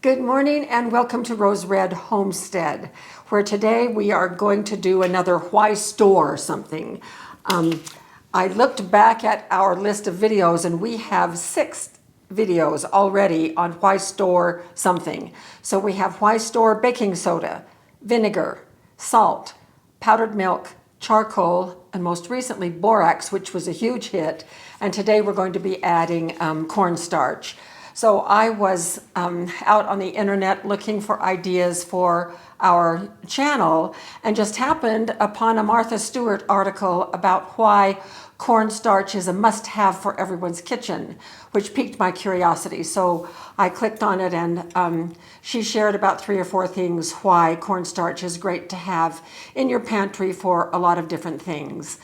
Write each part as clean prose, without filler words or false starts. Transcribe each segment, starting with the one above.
Good morning and welcome to Rose Red Homestead, where today we are going to do another why store something. I looked back at our list of videos and we have 6 videos already on why store something. So we have why store baking soda, vinegar, salt, powdered milk, charcoal, and most recently borax, which was a huge hit. And today we're going to be adding cornstarch. So I was out on the internet looking for ideas for our channel and just happened upon a Martha Stewart article about why cornstarch is a must-have for everyone's kitchen, which piqued my curiosity. So I clicked on it and she shared about 3 or 4 things why cornstarch is great to have in your pantry for a lot of different things.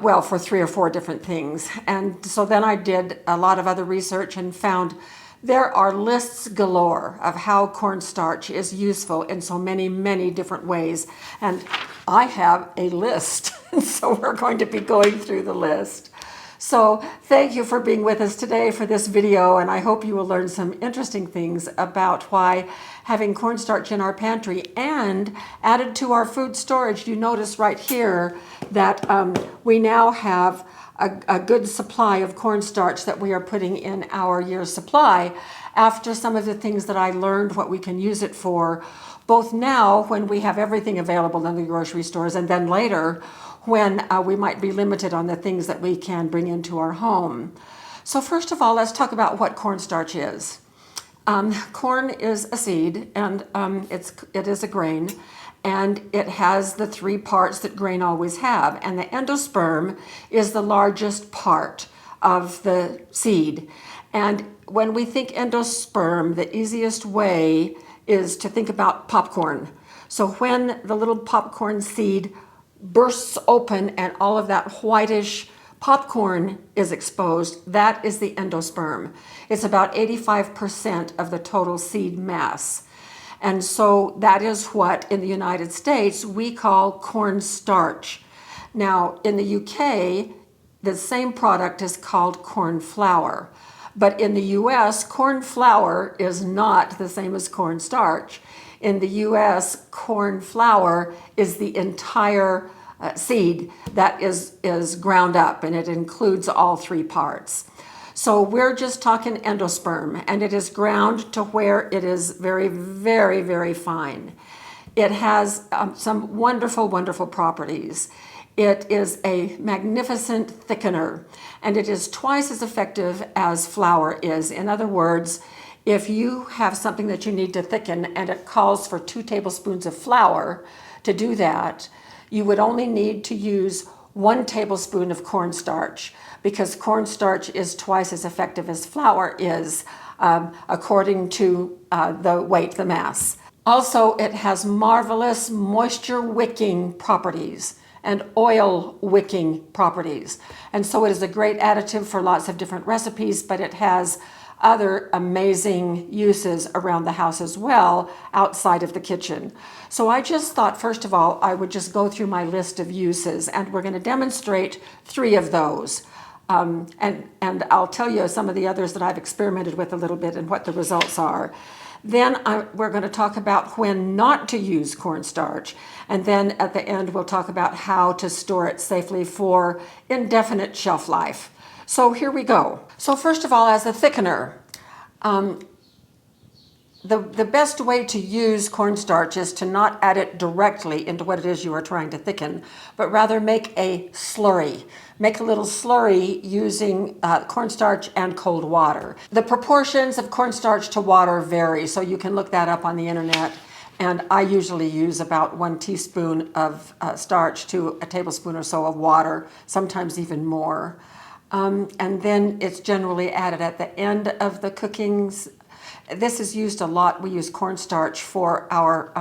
Well, for 3 or 4 different things. And so then I did a lot of other research and found there are lists galore of how cornstarch is useful in so many, many different ways. And I have a list, so we're going to be going through the list. So thank you for being with us today for this video, and I hope you will learn some interesting things about why having cornstarch in our pantry and added to our food storage. You notice right here that we now have a good supply of cornstarch that we are putting in our year's supply after some of the things that I learned what we can use it for, both now when we have everything available in the grocery stores and then later when we might be limited on the things that we can bring into our home. So first of all, let's talk about what cornstarch is. Corn is a seed and it is a grain. And it has the 3 parts that grain always have. And the endosperm is the largest part of the seed. And when we think endosperm, the easiest way is to think about popcorn. So when the little popcorn seed bursts open and all of that whitish popcorn is exposed, that is the endosperm. It's about 85% of the total seed mass. And so that is what in the United States we call cornstarch. Now in the UK, the same product is called corn flour. But in the US, corn flour is not the same as cornstarch. In the US, corn flour is the entire seed that is ground up, and it includes all 3 parts. So we're just talking endosperm, and it is ground to where it is very, very, very fine. It has some wonderful, wonderful properties. It is a magnificent thickener, and it is twice as effective as flour is. In other words, if you have something that you need to thicken and it calls for 2 tablespoons of flour to do that, you would only need to use 1 tablespoon of cornstarch, because cornstarch is twice as effective as flour is, according to the weight, the mass. Also, it has marvelous moisture wicking properties and oil wicking properties. And so it is a great additive for lots of different recipes, but it has other amazing uses around the house as well, outside of the kitchen. So I just thought, first of all, I would just go through my list of uses, and we're going to demonstrate 3 of those. And I'll tell you some of the others that I've experimented with a little bit and what the results are. Then we're going to talk about when not to use cornstarch. And then at the end, we'll talk about how to store it safely for indefinite shelf life. So here we go. So first of all, as a thickener, the best way to use cornstarch is to not add it directly into what it is you are trying to thicken, but rather make a slurry. Make a little slurry using cornstarch and cold water. The proportions of cornstarch to water vary, so you can look that up on the internet. And I usually use about 1 teaspoon of starch to a tablespoon or so of water, sometimes even more. And then it's generally added at the end of the cookings. This is used a lot. We use cornstarch for our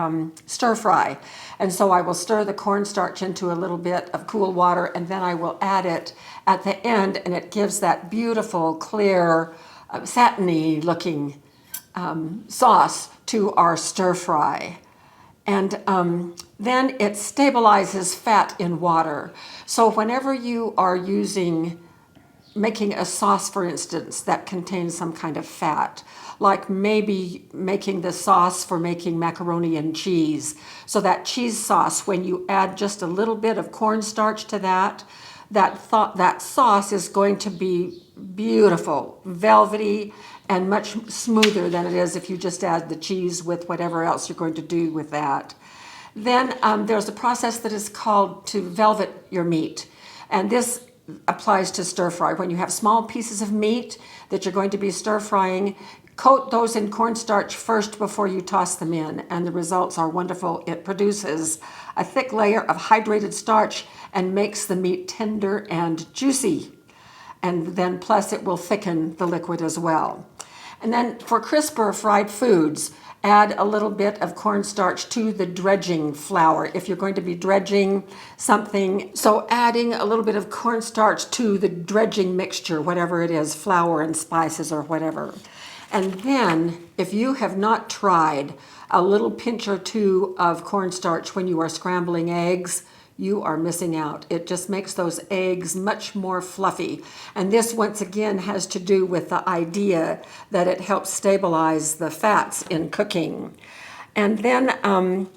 stir fry. And so I will stir the cornstarch into a little bit of cool water, and then I will add it at the end, and it gives that beautiful, clear, satiny looking sauce to our stir fry. And then it stabilizes fat in water. So whenever you are using making a sauce, for instance, that contains some kind of fat, like maybe making the sauce for making macaroni and cheese. So that cheese sauce, when you add just a little bit of cornstarch to that, that sauce is going to be beautiful, velvety, and much smoother than it is if you just add the cheese with whatever else you're going to do with that. Then there's a process that is called to velvet your meat. And this applies to stir fry. When you have small pieces of meat that you're going to be stir frying, coat those in cornstarch first before you toss them in, and the results are wonderful. It produces a thick layer of hydrated starch and makes the meat tender and juicy. And then plus it will thicken the liquid as well. And then for crisper fried foods, add a little bit of cornstarch to the dredging flour if you're going to be dredging something. So adding a little bit of cornstarch to the dredging mixture, whatever it is, flour and spices or whatever. And then if you have not tried a little pinch or two of cornstarch when you are scrambling eggs, you are missing out. It just makes those eggs much more fluffy. And this, once again, has to do with the idea that it helps stabilize the fats in cooking. And then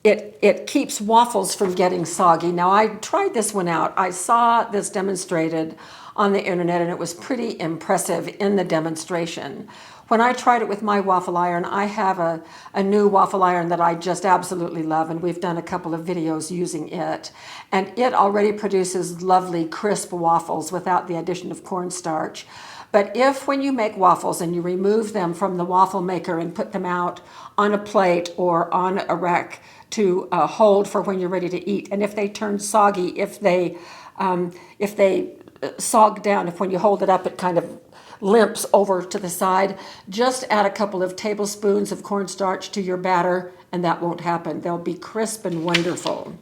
it keeps waffles from getting soggy. Now, I tried this one out. I saw this demonstrated on the internet, and it was pretty impressive in the demonstration. When I tried it with my waffle iron, I have a new waffle iron that I just absolutely love, and we've done a couple of videos using it. And it already produces lovely crisp waffles without the addition of cornstarch. But if when you make waffles and you remove them from the waffle maker and put them out on a plate or on a rack to hold for when you're ready to eat, and if they turn soggy, if they sog down, if when you hold it up it kind of limps over to the side, just add a couple of tablespoons of cornstarch to your batter and that won't happen. They'll be crisp and wonderful.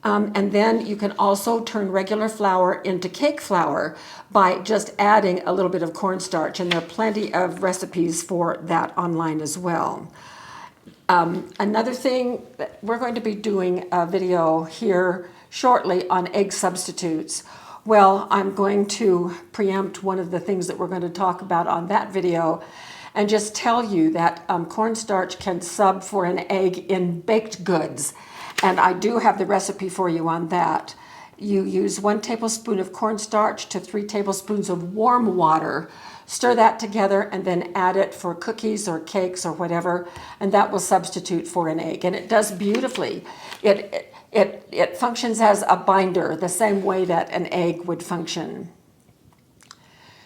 And then you can also turn regular flour into cake flour by just adding a little bit of cornstarch, and there are plenty of recipes for that online as well. Another thing, we're going to be doing a video here shortly on egg substitutes. Well, I'm going to preempt one of the things that we're going to talk about on that video and just tell you that cornstarch can sub for an egg in baked goods. And I do have the recipe for you on that. You use 1 tablespoon of cornstarch to 3 tablespoons of warm water. Stir that together and then add it for cookies or cakes or whatever, and that will substitute for an egg. And it does beautifully. It functions as a binder, the same way that an egg would function.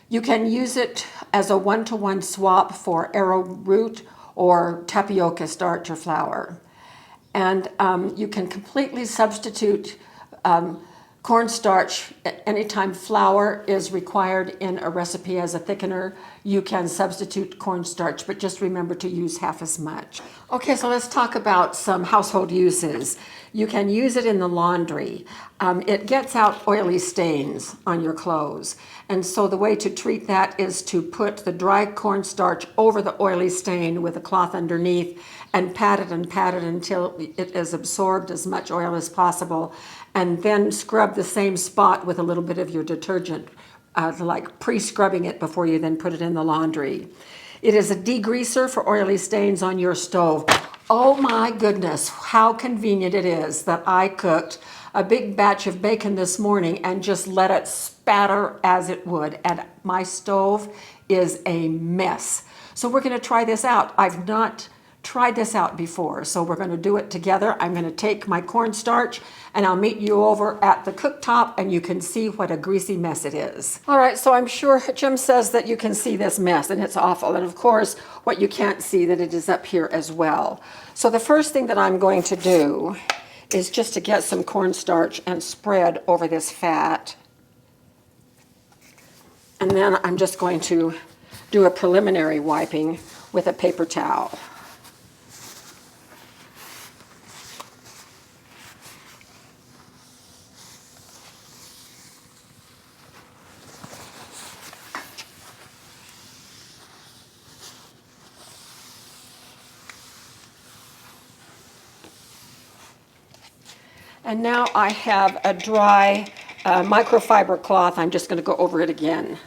You can use it as a 1-to-1 swap for arrowroot or tapioca starch or flour. And you can completely substitute cornstarch anytime flour is required in a recipe as a thickener. You can substitute cornstarch, but just remember to use half as much. Okay, so let's talk about some household uses. You can use it in the laundry. It gets out oily stains on your clothes. And so the way to treat that is to put the dry cornstarch over the oily stain with a cloth underneath and pat it until it has absorbed as much oil as possible. And then scrub the same spot with a little bit of your detergent, like pre-scrubbing it before you then put it in the laundry. It is a degreaser for oily stains on your stove. Oh my goodness, how convenient it is that I cooked a big batch of bacon this morning and just let it spatter as it would. And my stove is a mess. So we're going to try this out. I've not tried this out before, so we're going to do it together. I'm going to take my cornstarch and I'll meet you over at the cooktop and you can see what a greasy mess it is. All right, so I'm sure Jim says that you can see this mess and it's awful. And of course, what you can't see, that it is up here as well. So the first thing that I'm going to do is just to get some cornstarch and spread over this fat. And then I'm just going to do a preliminary wiping with a paper towel. And now I have a dry microfiber cloth, I'm just going to go over it again.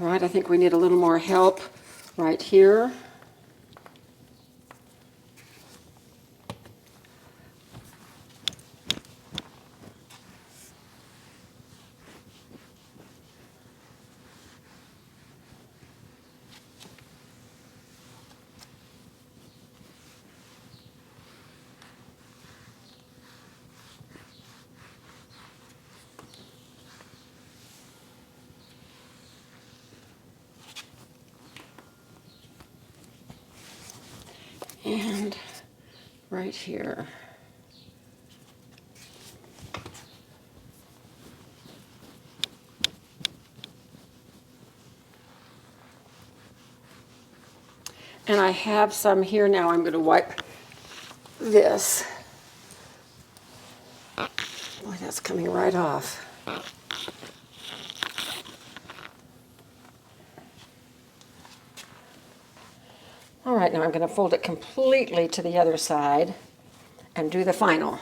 All right, I think we need a little more help right here. And right here. And I have some here now. I'm going to wipe this. Boy, that's coming right off. All right, now I'm going to fold it completely to the other side and do the final.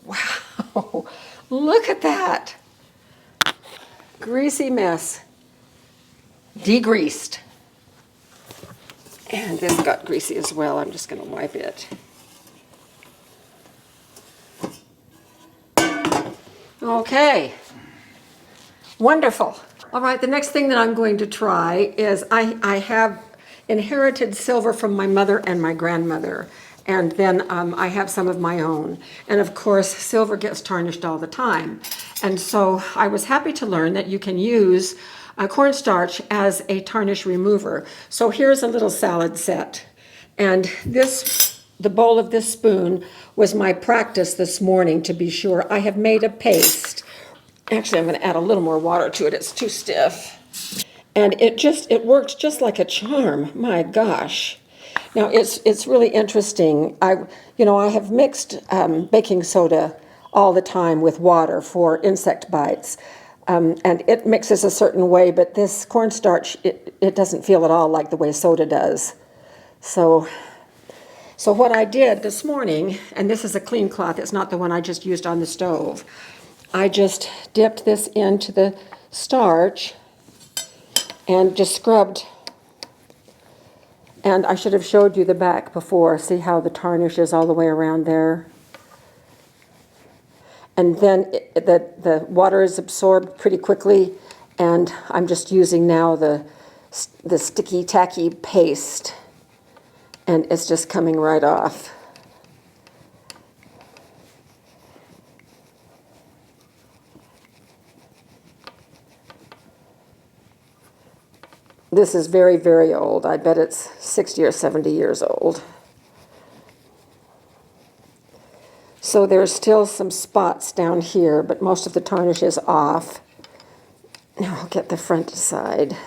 Wow, look at that. Greasy mess. Degreased. And this got greasy as well. I'm just going to wipe it. Okay. Wonderful. All right, the next thing that I'm going to try is I have inherited silver from my mother and my grandmother. And then I have some of my own. And of course, silver gets tarnished all the time. And so I was happy to learn that you can use cornstarch as a tarnish remover. So here's a little salad set. And this, the bowl of this spoon was my practice this morning to be sure. I have made a paste. Actually, I'm going to add a little more water to it. It's too stiff. And it worked just like a charm. My gosh. Now, it's really interesting. I have mixed baking soda all the time with water for insect bites. And it mixes a certain way, but this cornstarch, it doesn't feel at all like the way soda does. So what I did this morning, and this is a clean cloth, it's not the one I just used on the stove. I just dipped this into the starch and just scrubbed. And I should have showed you the back before. See how the tarnish is all the way around there? And then the water is absorbed pretty quickly, and I'm just using now the sticky tacky paste, and it's just coming right off. This is very, very old. I bet it's 60 or 70 years old. So there's still some spots down here, but most of the tarnish is off. Now I'll get the front side.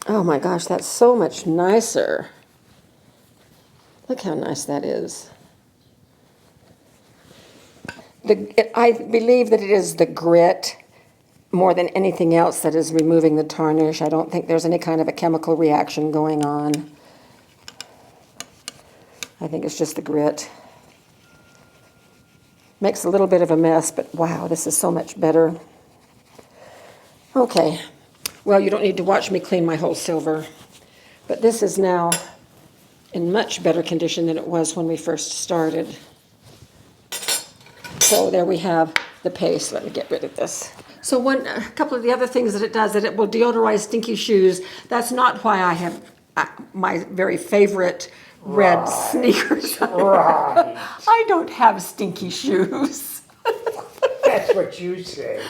Oh my gosh, that's so much nicer. Look how nice that is. I believe that it is the grit more than anything else that is removing the tarnish. I don't think there's any kind of a chemical reaction going on. I think it's just the grit. Makes a little bit of a mess, but wow, this is so much better. Okay, well, you don't need to watch me clean my whole silver, but this is now in much better condition than it was when we first started. So there we have the paste. Let me get rid of this. So a couple of the other things that it does, that it will deodorize stinky shoes. That's not why I have my very favorite red sneakers. Right. I don't have stinky shoes. That's what you say.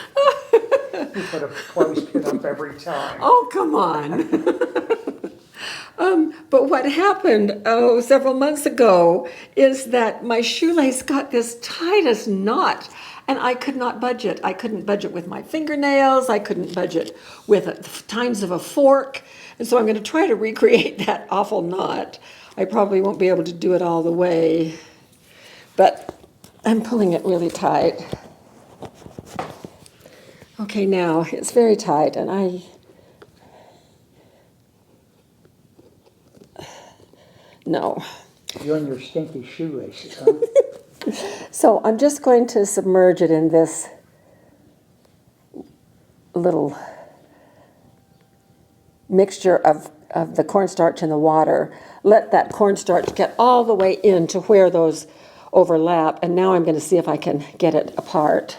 You put a clothespin up every time. Oh, come on. But what happened, several months ago is that my shoelace got this tightest knot and I could not budge it. I couldn't budge it with my fingernails. I couldn't budge it with the tines of a fork. And so I'm going to try to recreate that awful knot. I probably won't be able to do it all the way, but I'm pulling it really tight. Okay, now it's very tight and no. You and your stinky shoelaces, huh? So I'm just going to submerge it in this little mixture of the cornstarch and the water. Let that cornstarch get all the way into where those overlap. And now I'm going to see if I can get it apart.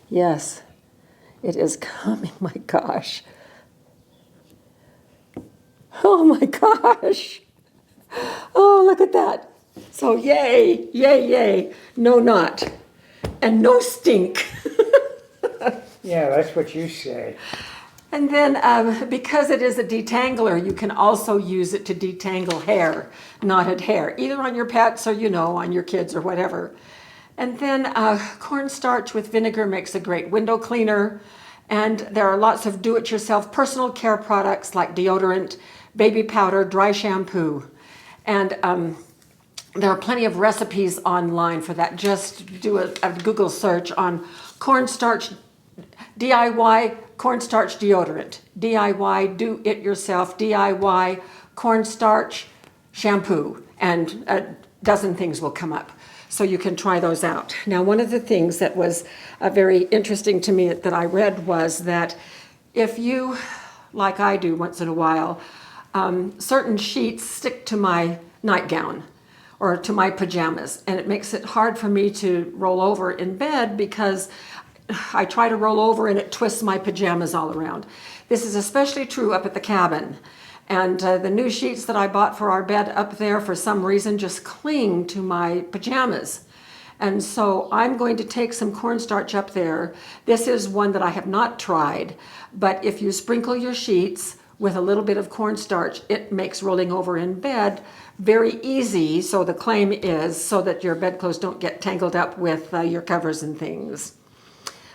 Yes, it is coming. My gosh. Oh my gosh. Oh, look at that. So yay, yay, yay. No knot. And no stink. Yeah, that's what you say. And then because it is a detangler, you can also use it to detangle hair, knotted hair, either on your pets or, on your kids or whatever. And then cornstarch with vinegar makes a great window cleaner. And there are lots of do-it-yourself personal care products like deodorant, baby powder, dry shampoo. And there are plenty of recipes online for that. Just do a Google search on cornstarch, DIY cornstarch deodorant, DIY do-it-yourself, DIY cornstarch shampoo, and a dozen things will come up. So you can try those out. Now, one of the things that was very interesting to me that I read was that if you, like I do once in a while, certain sheets stick to my nightgown or to my pajamas, and it makes it hard for me to roll over in bed because I try to roll over and it twists my pajamas all around. This is especially true up at the cabin. And the new sheets that I bought for our bed up there, for some reason, just cling to my pajamas. And so I'm going to take some cornstarch up there. This is one that I have not tried, but if you sprinkle your sheets with a little bit of cornstarch, it makes rolling over in bed very easy. So the claim is so that your bedclothes don't get tangled up with your covers and things.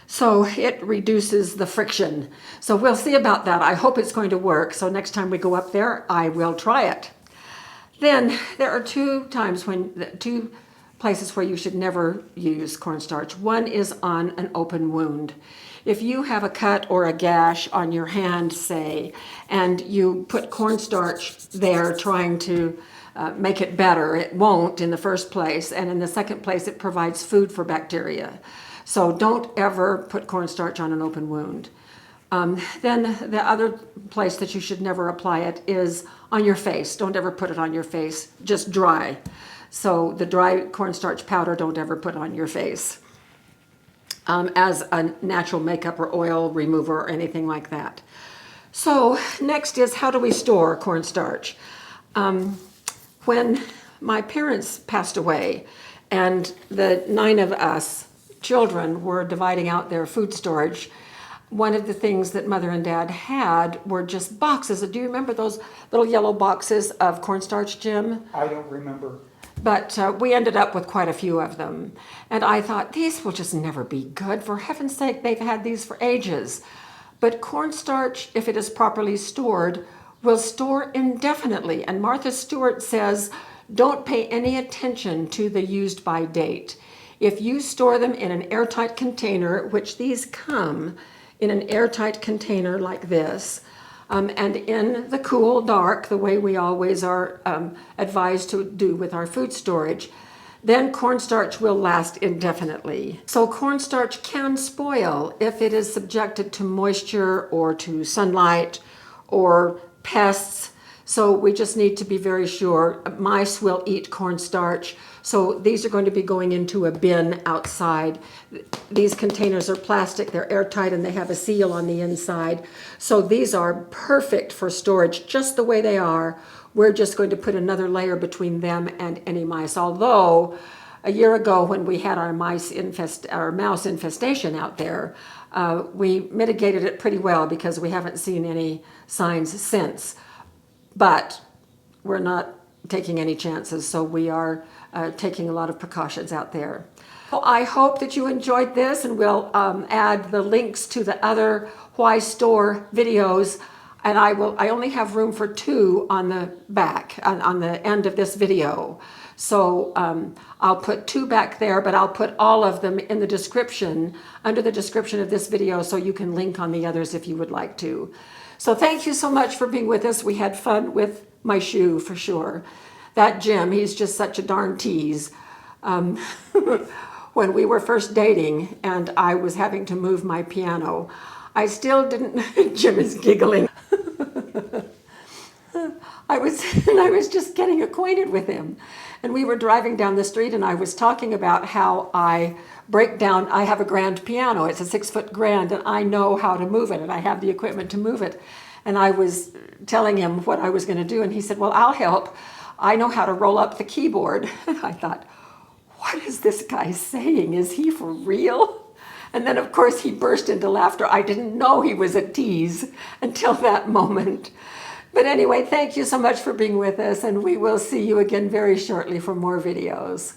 So it reduces the friction. So we'll see about that. I hope it's going to work. So next time we go up there, I will try it. Then there are two places where you should never use cornstarch. One is on an open wound. If you have a cut or a gash on your hand, say, and you put cornstarch there trying to make it better, it won't in the first place. And in the second place, it provides food for bacteria. So don't ever put cornstarch on an open wound. Then the other place that you should never apply it is on your face. Don't ever put it on your face, just dry. So the dry cornstarch powder, don't ever put on your face as a natural makeup or oil remover or anything like that. So next is, how do we store cornstarch? When my parents passed away and the 9 of us children were dividing out their food storage, one of the things that Mother and Dad had were just boxes. Do you remember those little yellow boxes of cornstarch, Jim? I don't remember. But we ended up with quite a few of them. And I thought, these will just never be good. For heaven's sake, they've had these for ages. But cornstarch, if it is properly stored, will store indefinitely. And Martha Stewart says, don't pay any attention to the used by date. If you store them in an airtight container, which these come in an airtight container like this, and in the cool, dark, the way we always are advised to do with our food storage, then cornstarch will last indefinitely. So cornstarch can spoil if it is subjected to moisture or to sunlight or pests. So we just need to be very sure. Mice will eat cornstarch. So these are going to be going into a bin outside. These containers are plastic, they're airtight, and they have a seal on the inside. So these are perfect for storage just the way they are. We're just going to put another layer between them and any mice. Although a year ago when we had our mouse infestation out there, we mitigated it pretty well because we haven't seen any signs since. But we're not taking any chances, so we are taking a lot of precautions out there. Well, I hope that you enjoyed this, and we'll add the links to the other Why Store videos. And I only have room for 2 on the back, on the end of this video. So I'll put 2 back there, but I'll put all of them in the description, under the description of this video, so you can link on the others if you would like to. So thank you so much for being with us. We had fun with my shoe for sure. That Jim, he's just such a darn tease. When we were first dating and I was having to move my piano, I still didn't, Jim is giggling. I was just getting acquainted with him. And we were driving down the street and I was talking about how I break down, I have a grand piano, it's a 6-foot grand, and I know how to move it and I have the equipment to move it. And I was telling him what I was going to do and he said, well, I'll help. I know how to roll up the keyboard. I thought, what is this guy saying? Is he for real? And then, of course, he burst into laughter. I didn't know he was a tease until that moment. But anyway, thank you so much for being with us, and we will see you again very shortly for more videos.